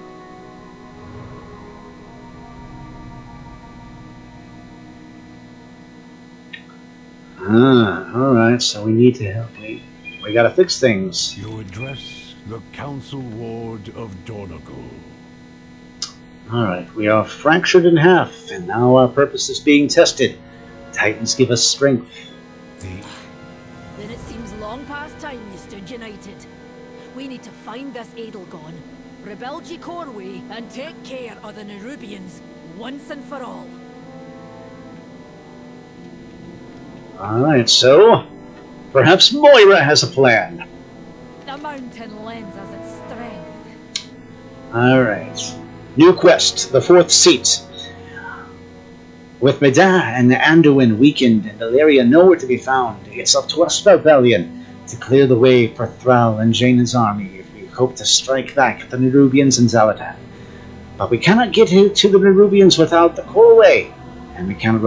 Alright, so we need to help. We gotta fix things. You address the Council Ward of Dornogal. Alright, we are fractured in half, and now our purpose is being tested. Titans give us strength. Then it seems long past time you stood united. We need to find this Edelgon, rebuild ye Coreway, and take care of the Nerubians once and for all. Alright, so perhaps Moira has a plan. The mountain lends us its strength. Alright. New quest, the 4th seat. With Medá and Anduin weakened and Valeria nowhere to be found, it's up to us, Valvalion, to clear the way for Thrall and Jaina's army if we hope to strike back the Nerubians and Zalatan. But we cannot get to the Nerubians without the Coreway, and we cannot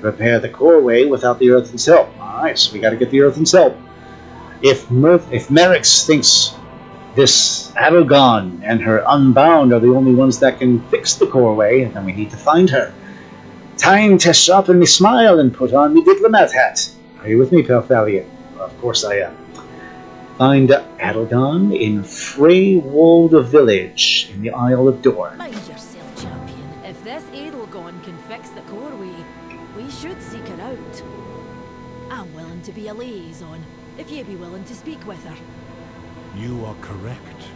repair the Coreway without the Earthen's help. Alright, so we gotta get the Earthen's help. If Merix thinks this Adelgon and her Unbound are the only ones that can fix the Coreway, then we need to find her. Time to sharpen me smile and put on me diplomat hat. Are you with me, Palthalia? Well, of course I am. Find Adelgon in Freywolde village in the Isle of Dorn. Mind yourself, champion. If this Edelgon can fix the Coreway, we should seek her out. I'm willing to be a liaison, if you be willing to speak with her. You are correct.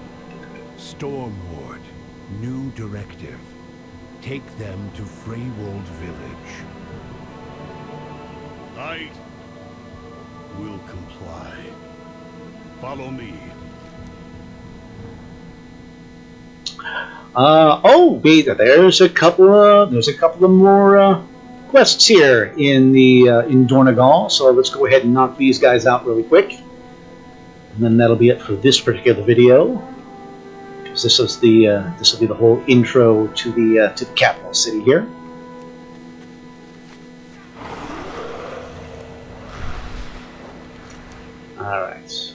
Storm Ward, new directive. Take them to Freywolde village. I will comply. Follow me. There's a couple of more quests here in the in Dornogal. So let's go ahead and knock these guys out really quick, and then that'll be it for this particular video. This will be the whole intro to the capital city here. All right.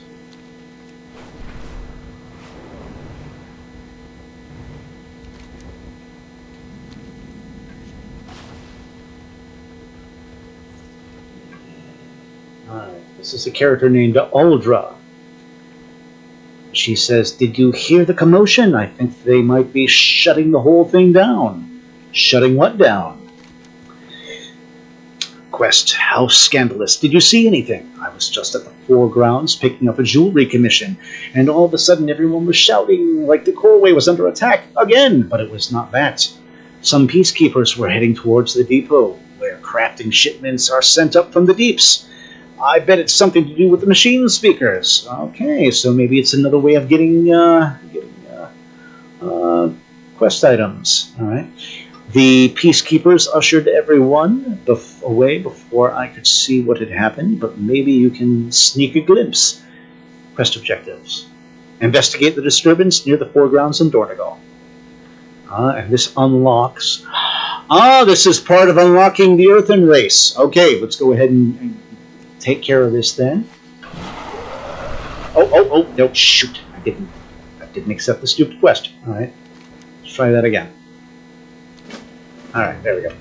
All right. This is a character named Aldra. She says, "Did you hear the commotion? I think they might be shutting the whole thing down." Shutting what down? Quest, how scandalous. Did you see anything? I was just at the foregrounds picking up a jewelry commission, and all of a sudden everyone was shouting like the Coreway was under attack again, but it was not that. Some peacekeepers were heading towards the depot, where crafting shipments are sent up from the deeps. I bet it's something to do with the machine speakers. Okay, so maybe it's another way of getting quest items. All right. The peacekeepers ushered everyone away before I could see what had happened, but maybe you can sneak a glimpse. Quest objectives. Investigate the disturbance near the foregrounds in Dornogal. And this unlocks... this is part of unlocking the Earthen race. Okay, let's go ahead and take care of this then. Oh, no, shoot. I didn't accept the stupid quest. Alright. Let's try that again. Alright, there we go.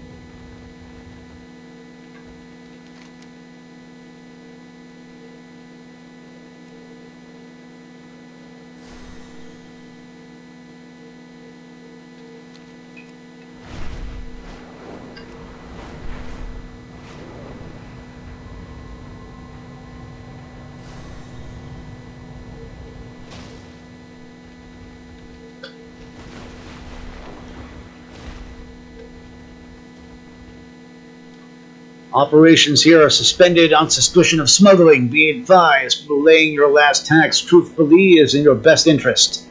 Operations here are suspended on suspicion of smuggling. Be advised, relaying your last tax truthfully is in your best interest.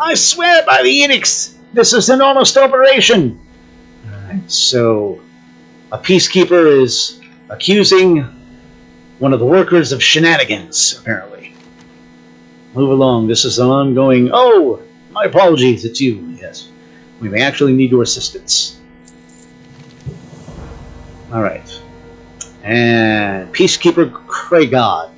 I swear by the edicts, this is an honest operation. Alright, so a peacekeeper is accusing one of the workers of shenanigans, apparently. Move along, this is an ongoing... Oh! My apologies, it's you, yes. We may actually need your assistance. Alright. And Peacekeeper Kraygod.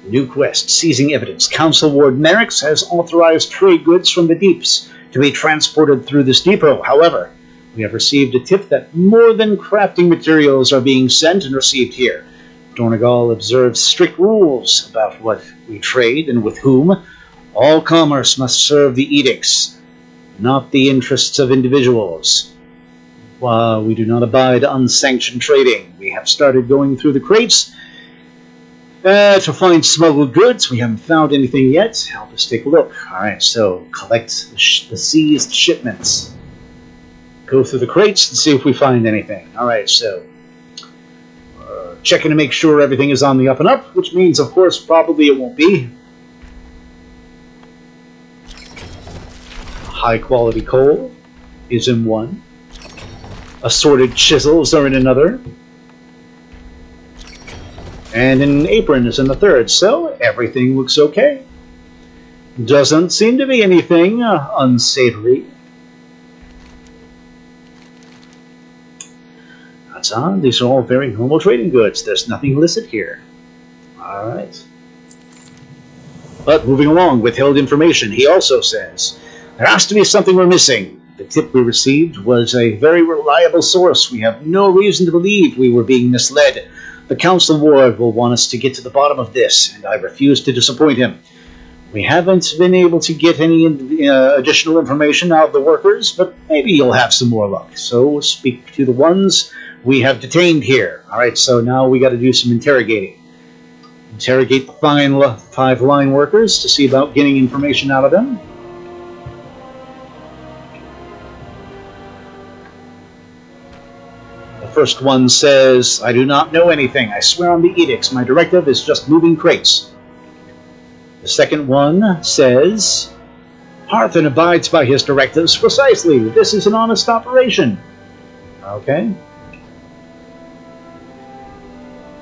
New quest, seizing evidence. Council Ward Merrix has authorized trade goods from the deeps to be transported through this depot. However, we have received a tip that more than crafting materials are being sent and received here. Dornogal observes strict rules about what we trade and with whom. All commerce must serve the edicts, not the interests of individuals. We do not abide unsanctioned trading. We have started going through the crates to find smuggled goods. We haven't found anything yet. Help us take a look. Alright, so collect the seized shipments. Go through the crates and see if we find anything. Alright, so checking to make sure everything is on the up and up, which means, of course, probably it won't be. High quality coal is in one. Assorted chisels are in another. And an apron is in the third, so everything looks okay. Doesn't seem to be anything unsavory. That's on. These are all very normal trading goods. There's nothing illicit here. Alright. But moving along, withheld information. He also says, there has to be something we're missing. The tip we received was a very reliable source. We have no reason to believe we were being misled. The Council Ward will want us to get to the bottom of this, and I refuse to disappoint him. We haven't been able to get any additional information out of the workers, but maybe you'll have some more luck. So speak to the ones we have detained here. Alright, so now we got to do some interrogating. Interrogate the 5 line workers to see about getting information out of them. First one says, I do not know anything. I swear on the edicts. My directive is just moving crates. The second one says, Earthen abides by his directives precisely. This is an honest operation. Okay.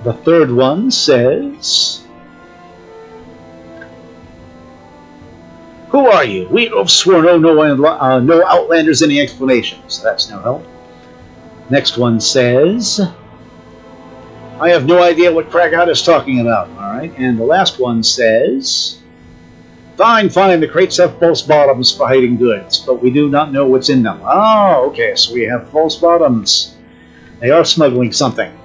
The third one says, who are you? We have sworn no outlanders any explanations. That's no help. Next one says, I have no idea what Kraygod is talking about. Alright, and the last one says, fine, the crates have false bottoms for hiding goods, but we do not know what's in them. Oh, okay, so we have false bottoms. They are smuggling something.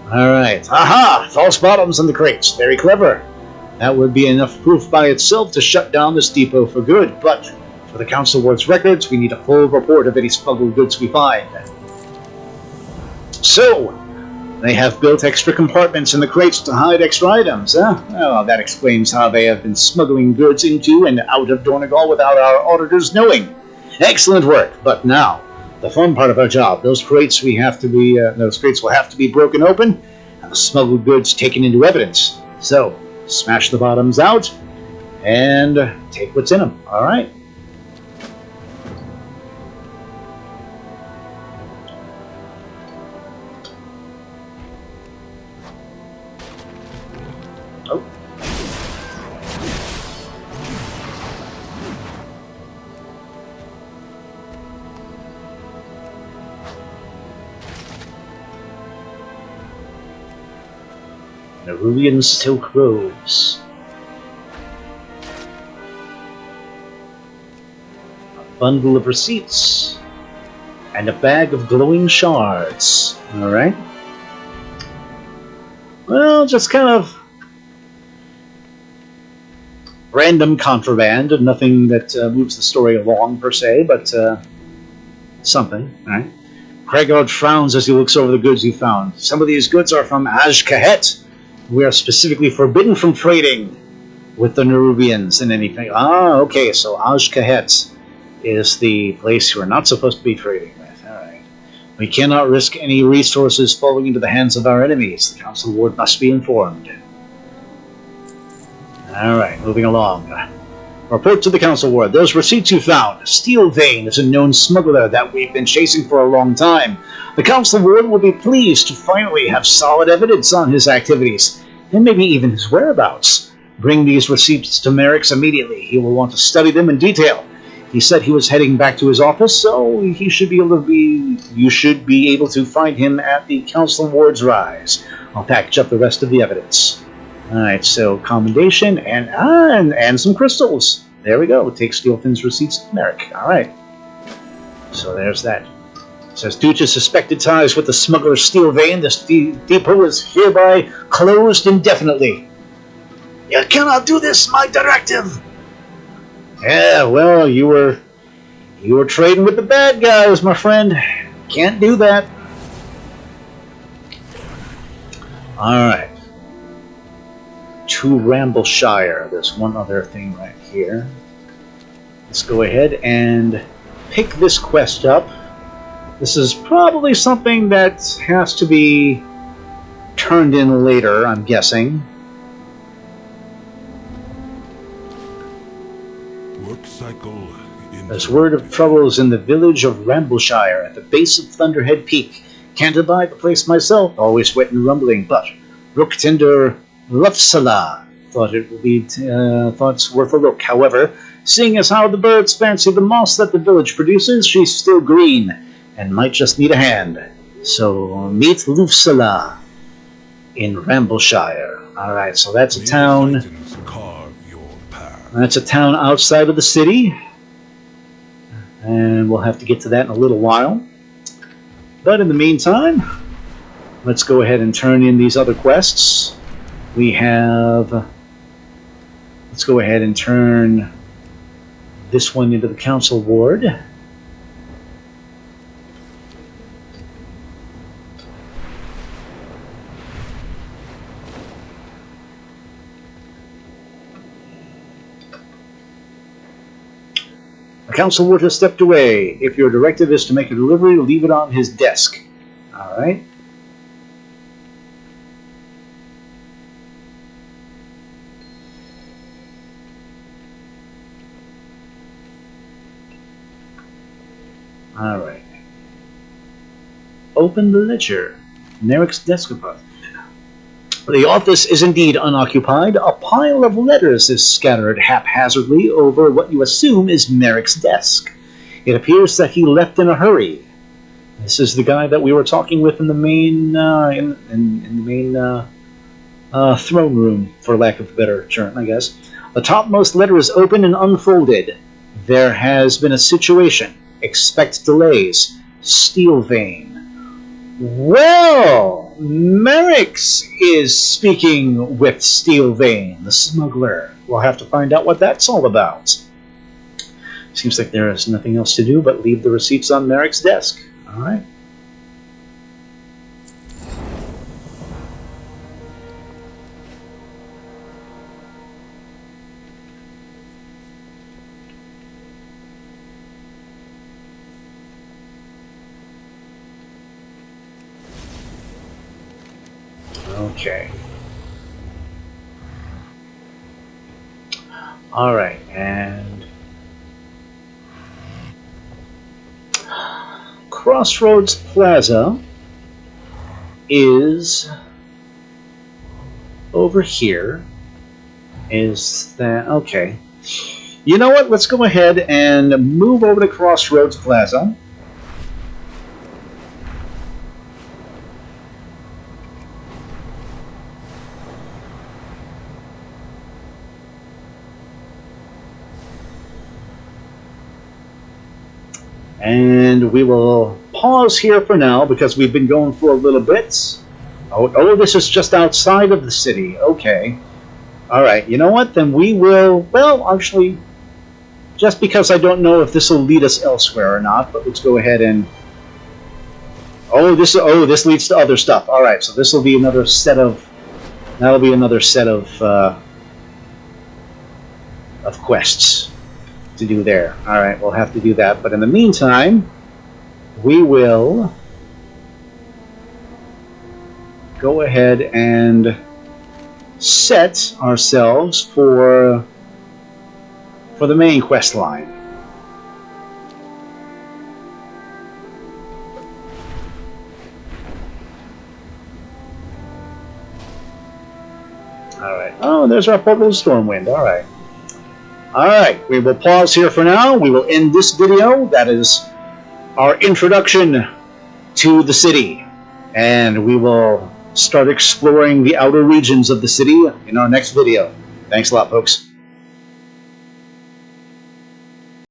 Alright, aha! False bottoms in the crates. Very clever. That would be enough proof by itself to shut down this depot for good, but for the Council Ward's records, we need a full report of any smuggled goods we find. So, they have built extra compartments in the crates to hide extra items, huh? Well, that explains how they have been smuggling goods into and out of Dornogal without our auditors knowing. Excellent work, but now, the fun part of our job. Those crates will have to be broken open, and the smuggled goods taken into evidence. So, smash the bottoms out, and take what's in them, alright? Nerubian silk robes. A bundle of receipts. And a bag of glowing shards. Alright. Well, just kind of random contraband, and nothing that moves the story along per se, but something. Alright. Kraygod frowns as he looks over the goods you found. Some of these goods are from Azj-Kahet. We are specifically forbidden from trading with the Nerubians and anything. Ah, okay, so Azj-Kahet is the place we're not supposed to be trading with. Alright. We cannot risk any resources falling into the hands of our enemies. The Council Ward must be informed. Alright, moving along. Report to the Council Ward. Those receipts you found. Steel Vein is a known smuggler that we've been chasing for a long time. The Council Ward will be pleased to finally have solid evidence on his activities, and maybe even his whereabouts. Bring these receipts to Merrick's immediately. He will want to study them in detail. He said he was heading back to his office, so he should be able to you should be able to find him at the Council Ward's Rise. I'll package up the rest of the evidence. Alright, so commendation and some crystals. There we go. Take Steelfin's receipts to Merrick. Alright. So there's that. It says, due to suspected ties with the smuggler Steel Vein, this depot is hereby closed indefinitely. You cannot do this, my directive! Yeah, well, you were trading with the bad guys, my friend. Can't do that. Alright. To Rambleshire. There's one other thing right here. Let's go ahead and pick this quest up. This is probably something that has to be turned in later, I'm guessing. Work cycle. There's word of troubles in the village of Rambleshire at the base of Thunderhead Peak. Can't abide the place myself, always wet and rumbling, but Rooktender Lufsala thought it's worth a look. However, seeing as how the birds fancy the moss that the village produces, she's still green and might just need a hand. So meet Lufsala in Rambleshire. Alright, so that's a town. That's a town outside of the city. And we'll have to get to that in a little while. But in the meantime, let's go ahead and turn in these other quests. We have... Let's go ahead and turn this one into the Council Ward. The Council Ward has stepped away. If your directive is to make a delivery, leave it on his desk. Alright. Alright. Open the ledger. Merrick's desk above. The office is indeed unoccupied. A pile of letters is scattered haphazardly over what you assume is Merrick's desk. It appears that he left in a hurry. This is the guy that we were talking with in the main throne room, for lack of a better term, I guess. The topmost letter is open and unfolded. There has been a situation. Expect delays. Steel Vein. Well, Merrick's is speaking with Steel Vein, the smuggler. We'll have to find out what that's all about. Seems like there is nothing else to do but leave the receipts on Merrick's desk. Alright. Okay. Alright, and Crossroads Plaza is over here. Is that okay? You know what? Let's go ahead and move over to Crossroads Plaza. And we will pause here for now because we've been going for a little bit. Oh, this is just outside of the city. Okay. Alright, you know what? Then we will... Well, actually, just because I don't know if this will lead us elsewhere or not, but let's go ahead and... this leads to other stuff. Alright, so this will be another set of... That'll be another set of quests to do there. Alright, we'll have to do that. But in the meantime, we will go ahead and set ourselves for for the main quest line. Alright. Oh, there's our portal of Stormwind. Alright. Alright, we will pause here for now. We will end this video. That is our introduction to the city. And we will start exploring the outer regions of the city in our next video. Thanks a lot, folks.